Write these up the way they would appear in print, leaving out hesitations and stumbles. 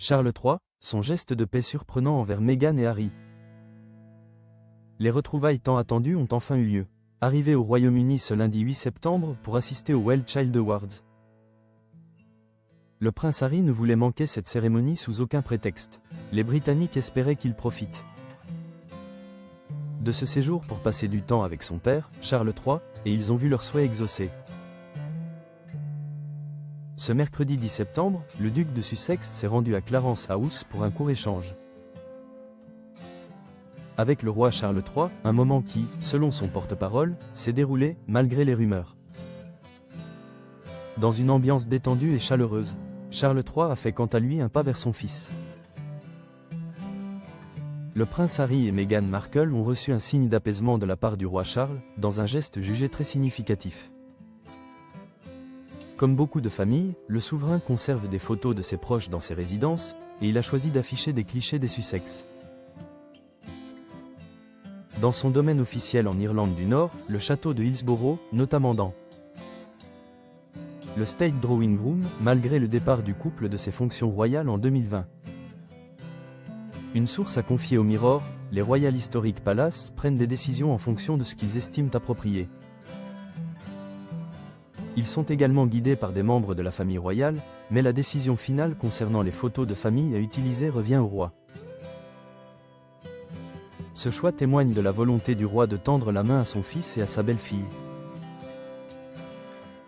Charles III, son geste de paix surprenant envers Meghan et Harry. Les retrouvailles tant attendues ont enfin eu lieu. Arrivé au Royaume-Uni ce lundi 8 septembre pour assister aux Well Child Awards. Le prince Harry ne voulait manquer cette cérémonie sous aucun prétexte. Les Britanniques espéraient qu'il profite de ce séjour pour passer du temps avec son père, Charles III, et ils ont vu leur souhait exaucé. Ce mercredi 10 septembre, le duc de Sussex s'est rendu à Clarence House pour un court échange avec le roi Charles III, un moment qui, selon son porte-parole, s'est déroulé, malgré les rumeurs, dans une ambiance détendue et chaleureuse. Charles III a fait quant à lui un pas vers son fils. Le prince Harry et Meghan Markle ont reçu un signe d'apaisement de la part du roi Charles, dans un geste jugé très significatif. Comme beaucoup de familles, le souverain conserve des photos de ses proches dans ses résidences, et il a choisi d'afficher des clichés des Sussex. Dans son domaine officiel en Irlande du Nord, le château de Hillsborough, notamment dans le State Drawing Room, malgré le départ du couple de ses fonctions royales en 2020. Une source a confié au Mirror, les Royal Historic Palace prennent des décisions en fonction de ce qu'ils estiment approprié. Ils sont également guidés par des membres de la famille royale, mais la décision finale concernant les photos de famille à utiliser revient au roi. Ce choix témoigne de la volonté du roi de tendre la main à son fils et à sa belle-fille.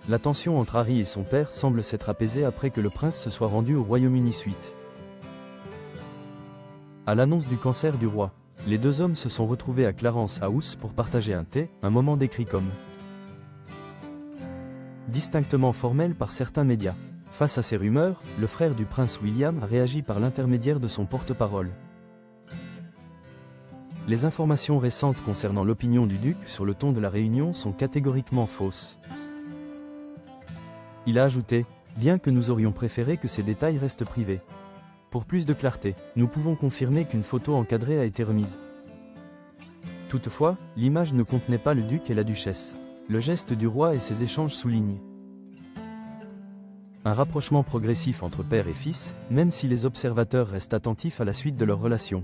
La tension entre Harry et son père semble s'être apaisée après que le prince se soit rendu au Royaume-Uni suite à l'annonce du cancer du roi. Les deux hommes se sont retrouvés à Clarence House pour partager un thé, un moment décrit comme distinctement formel par certains médias. Face à ces rumeurs, le frère du prince William a réagi par l'intermédiaire de son porte-parole. Les informations récentes concernant l'opinion du duc sur le ton de la réunion sont catégoriquement fausses. Il a ajouté, bien que nous aurions préféré que ces détails restent privés. Pour plus de clarté, nous pouvons confirmer qu'une photo encadrée a été remise. Toutefois, l'image ne contenait pas le duc et la duchesse. Le geste du roi et ses échanges soulignent un rapprochement progressif entre père et fils, même si les observateurs restent attentifs à la suite de leur relation.